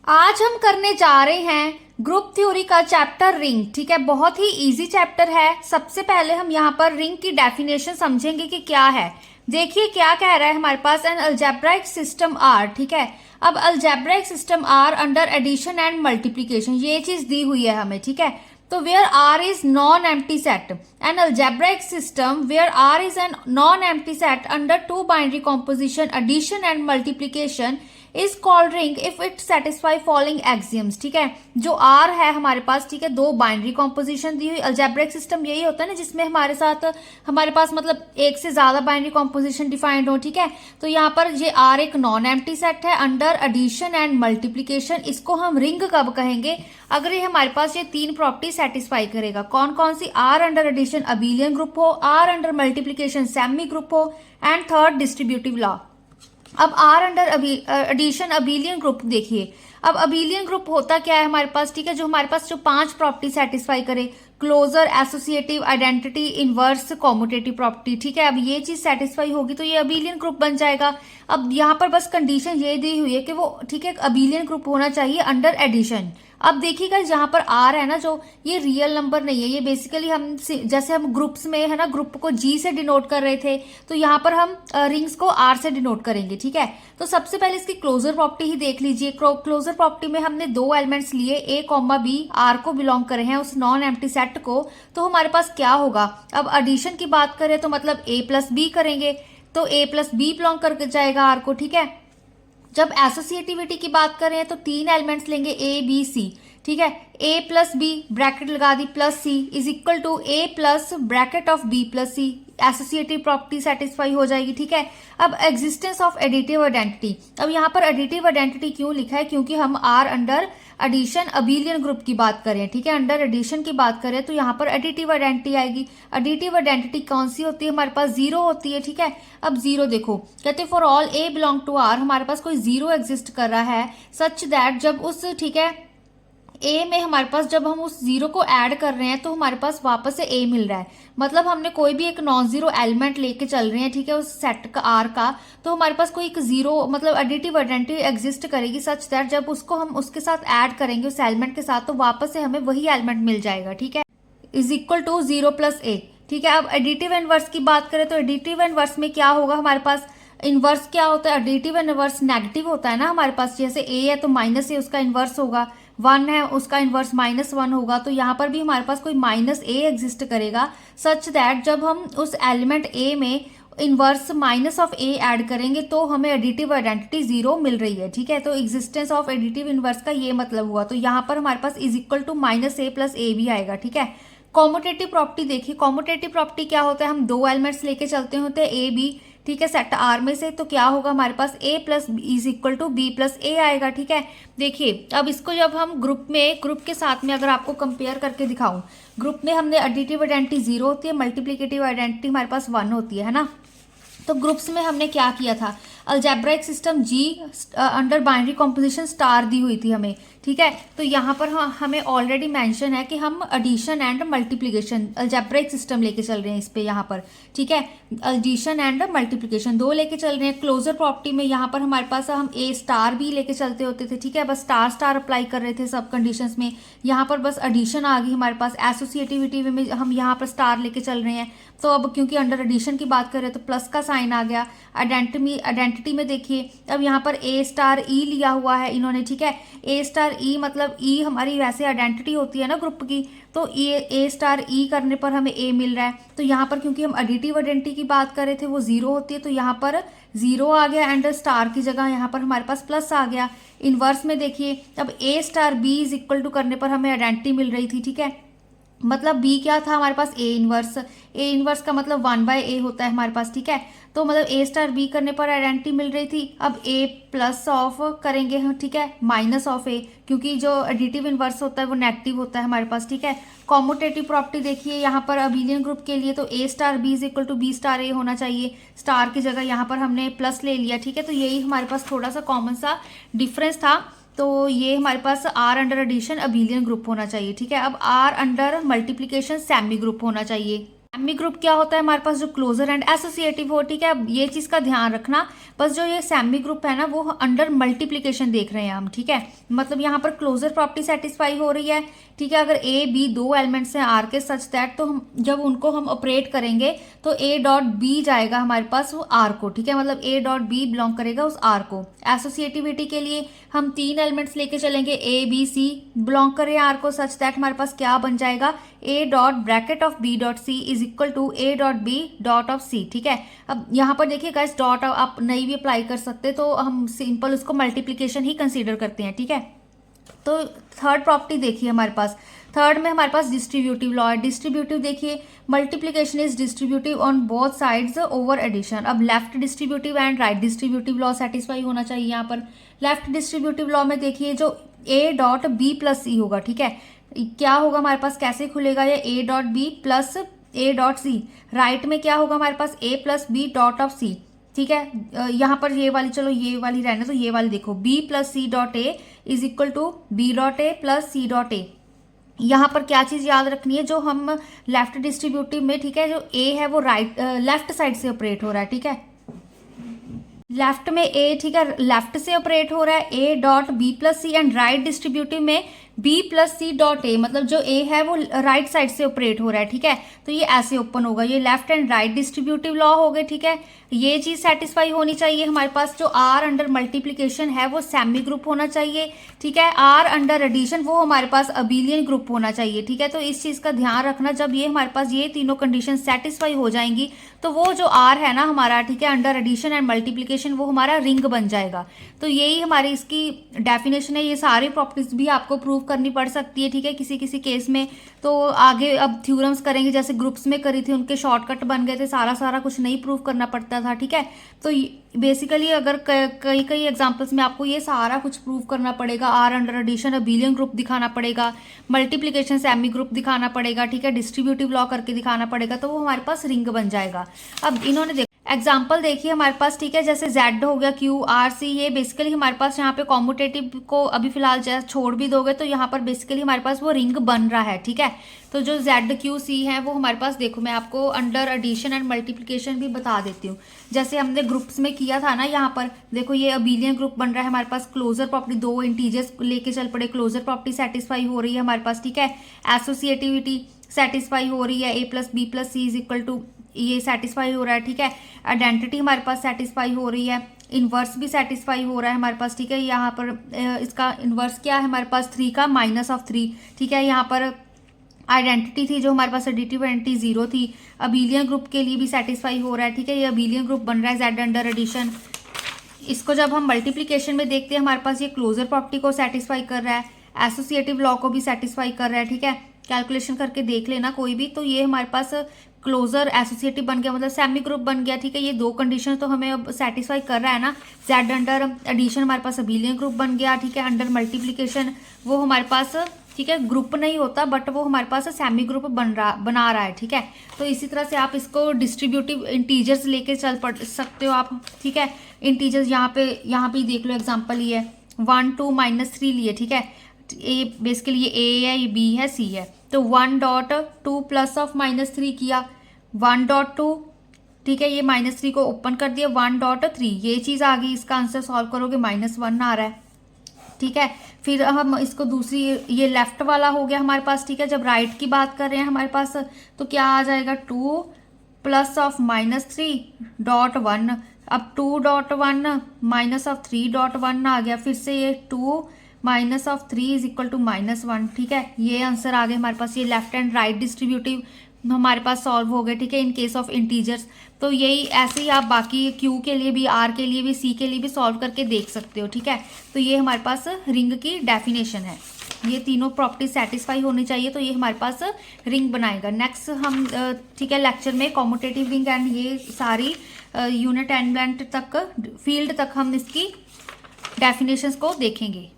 आज हम करने जा रहे हैं ग्रुप थ्योरी का चैप्टर रिंग। ठीक है, बहुत ही इजी चैप्टर है। सबसे पहले हम यहाँ पर रिंग की डेफिनेशन समझेंगे कि क्या है। देखिए क्या कह रहा है हमारे पास, एन अलजेब्राइक सिस्टम आर। ठीक है, अब algebraic system R under addition and multiplication, ये चीज दी हुई है हमें। ठीक है, तो where R is non empty set, an algebraic system where R is an non empty set under two binary composition addition and multiplication is called ring if it satisfy following axioms. ठीक है, जो are है हमारे पास, ठीक है, दो binary composition दी हुई। Algebraic system यही होता है ना जिसमें हमारे पास मतलब एक से ज्यादा बाइनरी कॉम्पोजिशन डिफाइंड हो। ठीक है, तो यहाँ पर ये आर एक नॉन एम्प्टी सेट है अंडर एडिशन एंड मल्टीप्लीकेशन। इसको हम रिंग कब कहेंगे? अगर ये हमारे पास ये तीन प्रॉपर्टी सेटिस्फाई करेगा। कौन कौन सी? R under addition abelian group हो, R under multiplication semi group हो, एंड थर्ड डिस्ट्रीब्यूटिव लॉ। अब R under addition abelian group देखिए। अब अबेलियन ग्रुप होता क्या है हमारे पास? ठीक है, जो हमारे पास जो पांच प्रॉपर्टी सेटिस्फाई करे, closure, associative, identity, inverse, commutative property. ठीक है, अब ये चीज सेटिस्फाई होगी तो ये अबेलियन ग्रुप बन जाएगा। अब यहाँ पर बस कंडीशन ये दी हुई है कि वो, ठीक है, अबेलियन ग्रुप होना चाहिए अंडर एडिशन। अब देखिएगा यहाँ पर आर है ना, जो ये रियल नंबर नहीं है, ये बेसिकली हम जैसे हम ग्रुप्स में है ना, ग्रुप को जी से डिनोट कर रहे थे, तो यहाँ पर हम रिंग्स को आर से डिनोट करेंगे। ठीक है, तो सबसे पहले इसकी क्लोजर प्रॉपर्टी ही देख लीजिए। क्लोजर प्रॉपर्टी में हमने दो एलिमेंट्स लिए, ए कॉमा बी, आर को बिलोंग करे हैं उस नॉन एम्प्टी सेट को, तो हमारे पास क्या होगा? अब एडिशन की बात करें तो मतलब ए प्लस बी करेंगे, तो ए प्लस बी बिलोंग कर जाएगा आर को। ठीक है, जब एसोसिएटिविटी की बात करें तो तीन एलिमेंट्स लेंगे ए बी सी। ठीक है, ए प्लस बी ब्रैकेट लगा दी plus C is equal to A plus bracket of B plus C. Associative property satisfy हो जाएगी। ठीक है, अब एग्जिस्टेंस ऑफ एडिटिव आइडेंटिटी। अब यहाँ पर एडिटिव आइडेंटिटी क्यों लिखा है? क्योंकि हम R under addition abelian group की बात करें। ठीक है, अंडर एडिशन की बात करें तो यहाँ पर एडिटिव आइडेंटिटी आएगी। एडिटिव आइडेंटिटी कौन सी होती है? हमारे पास जीरो होती है। ठीक है, अब जीरो देखो, कहते for all A belong to R, हमारे पास कोई जीरो एग्जिस्ट कर रहा है सच दैट जब उस, ठीक है, ए में हमारे पास जब हम उस जीरो को ऐड कर रहे हैं तो हमारे पास वापस से ए मिल रहा है। मतलब हमने कोई भी एक नॉन जीरो एलिमेंट लेके चल रहे हैं, ठीक है, उस सेट का आर का, तो हमारे पास कोई एक जीरो मतलब एडिटिव आइडेंटिटी एग्जिस्ट करेगी सच दैट जब उसको हम उसके साथ ऐड करेंगे उस एलिमेंट के साथ तो वापस से हमें वही एलिमेंट मिल जाएगा। ठीक है, is equal to zero plus A. ठीक है, अब एडिटिव इनवर्स की बात करें तो एडिटिव इनवर्स में क्या होगा हमारे पास? इनवर्स क्या होता है? एडिटिव इनवर्स नेगेटिव होता है ना हमारे पास। जैसे ए है तो माइनस ए उसका इनवर्स होगा, वन है उसका इनवर्स माइनस वन होगा, तो यहाँ पर भी हमारे पास कोई माइनस ए एग्जिस्ट करेगा सच दैट जब हम उस एलिमेंट ए में inverse minus of A add करेंगे तो हमें एडिटिव आइडेंटिटी जीरो मिल रही है। ठीक है, तो एग्जिस्टेंस ऑफ एडिटिव इनवर्स का ये मतलब हुआ, तो यहाँ पर हमारे पास is equal to minus A plus A भी आएगा। ठीक है, कॉम्यूटेटिव प्रॉपर्टी देखिए। कॉम्यूटेटिव प्रॉपर्टी क्या होता है? हम दो एलिमेंट्स लेके चलते होते हैं ए बी, ठीक है, सेट आर में से, तो क्या होगा हमारे पास? A plus is equal to B plus A आएगा। ठीक है, देखिए अब इसको जब हम ग्रुप के साथ में अगर आपको कंपेयर करके दिखाऊं, ग्रुप में हमने एडिटिव आइडेंटिटी जीरो होती है, मल्टीप्लिकेटिव आइडेंटिटी हमारे पास वन होती है ना। तो ग्रुप्स में हमने क्या किया था? अलजेब्राइक सिस्टम जी अंडर बाइनरी कॉम्पोजिशन स्टार दी हुई थी हमें। ठीक है, तो यहाँ पर हमें ऑलरेडी मेंशन है कि हम addition and multiplication algebraic system लेके चल रहे हैं इस पे यहाँ पर। ठीक है, एडिशन एंड मल्टीप्लिकेशन दो लेके चल रहे हैं। क्लोजर प्रॉपर्टी में यहाँ पर हमारे पास हम ए स्टार भी लेके चलते होते थे। ठीक है, बस स्टार स्टार अप्लाई कर रहे थे सब कंडीशंस में। यहाँ पर बस एडिशन आ गई हमारे पास। एसोसिएटिविटी में हम यहाँ पर स्टार लेके चल रहे हैं, तो अब क्योंकि अंडर एडिशन की बात करें तो प्लस का साइन आ गया। आइडेंटिटी में देखिए, अब यहाँ पर ए स्टार ई लिया हुआ है इन्होंने। ठीक है, ए स्टार ई मतलब ई हमारी वैसे आइडेंटिटी होती है ना ग्रुप की, तो ए स्टार ई करने पर हमें ए मिल रहा है। तो यहाँ पर क्योंकि हम एडिटिव आइडेंटिटी की बात कर रहे थे वो जीरो होती है, तो यहाँ पर जीरो आ गया एंड स्टार की जगह यहाँ पर हमारे पास प्लस आ गया। इनवर्स में देखिए, अब A star B is equal to करने पर हमें आइडेंटिटी मिल रही थी। ठीक है, मतलब बी क्या था हमारे पास? ए इनवर्स का मतलब वन बाय ए होता है हमारे पास। ठीक है, तो मतलब ए स्टार बी करने पर आइडेंटिटी मिल रही थी। अब ए प्लस ऑफ करेंगे हम, ठीक है, माइनस ऑफ ए, क्योंकि जो एडिटिव इनवर्स होता है वो नेगेटिव होता है हमारे पास। ठीक है, कॉम्यूटेटिव प्रॉपर्टी देखिए यहाँ पर अबेलियन ग्रुप के लिए, तो A star B is equal to B star A होना चाहिए। स्टार की जगह यहाँ पर हमने प्लस ले लिया। ठीक है, तो यही हमारे पास थोड़ा सा कॉमन सा डिफरेंस था। तो ये हमारे पास R under addition abelian group होना चाहिए। ठीक है, अब R under multiplication semi group होना चाहिए। सेमी ग्रुप क्या होता है हमारे पास, जो क्लोजर एंड एसोसिएटिव हो, ठीक है। अब ये चीज का ध्यान रखना, बस जो ये सेमी ग्रुप है ना वो अंडर मल्टीप्लिकेशन देख रहे हैं हम, ठीक है। मतलब यहाँ पर क्लोजर प्रॉपर्टी सेटिस्फाई हो रही है, ठीक है। अगर ए बी दो एलिमेंट्स हैं आर के सच दैट, तो हम जब उनको हम ऑपरेट करेंगे तो ए डॉट बी जाएगा हमारे पास वो आर को, ठीक है। मतलब ए डॉट बी बिलोंग करेगा उस आर को। एसोसिएटिविटी के लिए हम तीन एलिमेंट्स लेके चलेंगे, ए बी सी बिलोंग करें आर को, सच दैट हमारे पास क्या बन जाएगा, A dot bracket of B dot C is equal to A dot B dot of C, ठीक है। अब यहाँ पर देखिए गाइस, डॉट आप नहीं भी अप्लाई कर सकते, तो हम सिंपल उसको मल्टीप्लिकेशन ही कंसीडर करते हैं, ठीक है। तो थर्ड प्रॉपर्टी देखिए हमारे पास, थर्ड में हमारे पास डिस्ट्रीब्यूटिव लॉ है। डिस्ट्रीब्यूटिव देखिए, multiplication is distributive on both sides over addition. अब left distributive and right distributive law satisfy होना चाहिए यहाँ पर। लेफ्ट डिस्ट्रीब्यूटिव लॉ में देखिए जो ए डॉट बी प्लस सी होगा, ठीक है। क्या होगा हमारे पास, कैसे खुलेगा ये, A dot B plus A dot C. Right में क्या होगा हमारे पास, A plus B dot of C, ठीक है। यहाँ पर ये वाली, चलो ये वाली रहने तो ये वाली देखो, B plus C dot A is equal to B dot A plus C dot A. यहाँ पर क्या चीज याद रखनी है, जो हम लेफ्ट डिस्ट्रीब्यूटिव में, ठीक है, जो ए है वो राइट लेफ्ट साइड से ऑपरेट हो रहा है, ठीक है। लेफ्ट में ए, ठीक है, लेफ्ट से ऑपरेट हो रहा है, A dot B plus C, and right distributive में B plus C dot A, मतलब जो ए है वो राइट साइड से ऑपरेट हो रहा है, ठीक है। तो ये ऐसे ओपन होगा, ये left and right distributive law हो गए, ठीक है। ये चीज सेटिस्फाई होनी चाहिए हमारे पास। जो आर अंडर मल्टीप्लीकेशन है वो सेमी ग्रुप होना चाहिए, ठीक है। आर अंडर एडिशन वो हमारे पास अबिलियन ग्रुप होना चाहिए, ठीक है। तो इस चीज का ध्यान रखना, जब ये हमारे पास ये तीनों कंडीशन सेटिस्फाई हो जाएंगी तो वो जो आर है ना हमारा, ठीक है, अंडर एडिशन एंड मल्टीप्लीकेशन, वो हमारा रिंग बन जाएगा। तो यही हमारी इसकी डेफिनेशन है। ये सारी प्रॉपर्टीज भी आपको प्रूव करनी पड़ सकती है, ठीक है, किसी किसी केस में। तो आगे अब थ्योरम्स करेंगे, जैसे ग्रुप्स में करी थी, उनके शॉर्टकट बन गए थे, सारा कुछ नहीं प्रूव करना पड़ता था, ठीक है। तो बेसिकली अगर कई कई एग्जांपल्स में आपको ये सारा कुछ प्रूव करना पड़ेगा, R under addition abelian group दिखाना पड़ेगा, मल्टीप्लिकेशन सेमी ग्रुप दिखाना पड़ेगा, ठीक है, डिस्ट्रीब्यूटिव लॉ करके दिखाना पड़ेगा, तो वो हमारे पास रिंग बन जाएगा। अब इन्होंने एग्जाम्पल देखिए हमारे पास, ठीक है, जैसे Z हो गया, Q R C, ये बेसिकली हमारे पास यहाँ पे कॉम्यूटेटिव को अभी फिलहाल छोड़ भी दोगे तो यहाँ पर बेसिकली हमारे पास वो रिंग बन रहा है, ठीक है। तो जो Z Q C है वो हमारे पास, देखो मैं आपको अंडर एडिशन एंड मल्टीप्लिकेशन भी बता देती हूँ। जैसे हमने ग्रुप्स में किया था ना, यहाँ पर देखो ये अबिलियन ग्रुप बन रहा है हमारे पास। क्लोजर प्रॉपर्टी, दो इंटीजर्स लेके चल पड़े, क्लोजर प्रॉपर्टी सेटिस्फाई हो रही है हमारे पास, ठीक है। एसोसिएटिविटी सेटिस्फाई हो रही है, A plus B plus C is equal to, ये सेटिस्फाई हो रहा है, ठीक है। आइडेंटिटी हमारे पास सेटिस्फाई हो रही है, इनवर्स भी सेटिस्फाई हो रहा है हमारे पास, ठीक है। यहाँ पर इसका इनवर्स क्या है हमारे पास, 3 का माइनस ऑफ 3, ठीक है। यहाँ पर आइडेंटिटी थी जो हमारे पास, एडिटिव आइडेंटिटी 0 थी। अबिलियन ग्रुप के लिए भी सेटिस्फाई हो रहा है, ठीक है। ये अबिलियन ग्रुप बन रहा है Z अंडर एडिशन। इसको जब हम मल्टीप्लीकेशन में देखते हैं हमारे पास ये क्लोजर प्रॉपर्टी को सेटिस्फाई कर रहा है, एसोसिएटिव लॉ को भी सेटिस्फाई कर रहा है, ठीक है। कैलकुलेशन करके देख लेना कोई भी। तो ये हमारे पास क्लोजर एसोसिएटिव बन गया, मतलब सेमी ग्रुप बन गया, ठीक है। ये दो कंडीशन तो हमें अब सेटिस्फाई कर रहा है ना। Z अंडर एडिशन हमारे पास अबिलियन ग्रुप बन गया, ठीक है। अंडर मल्टीप्लीकेशन वो हमारे पास, ठीक है, ग्रुप नहीं होता बट वो हमारे पास सेमी ग्रुप बना रहा है, ठीक है। तो इसी तरह से आप इसको डिस्ट्रीब्यूटिव इंटीजर्स लेके चल पड़ सकते हो आप, ठीक है। इंटीजर्स यहाँ पे देख लो, एग्जाम्पल ये है 1 2 -3 लिए, ठीक है। ये बेसिकली ये ए है, ये बी है, सी है। तो 1.2 प्लस ऑफ -3 किया, 1.2, ठीक है। ये -3 को ओपन कर दिया, 1.3, ये चीज आ गई। इसका आंसर सॉल्व करोगे -1 आ रहा है, ठीक है। फिर हम इसको दूसरी, ये लेफ्ट वाला हो गया हमारे पास, ठीक है। जब राइट की बात कर रहे हैं हमारे पास तो क्या आ जाएगा, 2 प्लस ऑफ -3.1। अब 2.1 माइनस ऑफ 3.1 आ गया। फिर से ये 2 minus of 3 is equal to -1, ठीक है। ये आंसर आ गए हमारे पास। ये लेफ्ट एंड राइट डिस्ट्रीब्यूटिव हमारे पास सॉल्व हो गए, ठीक है, इन केस ऑफ इंटीजर्स। तो यही ऐसे ही आप बाकी Q के लिए भी, R के लिए भी, C के लिए भी सॉल्व करके देख सकते हो, ठीक है। तो ये हमारे पास रिंग की डेफिनेशन है। ये तीनों प्रॉपर्टी सेटिस्फाई होनी चाहिए तो ये हमारे पास रिंग बनाएगा। नेक्स्ट हम, ठीक है, लेक्चर में कॉम्यूटेटिव रिंग एंड ये सारी यूनिट एलिमेंट तक, फील्ड तक हम इसकी डेफिनेशंस को देखेंगे।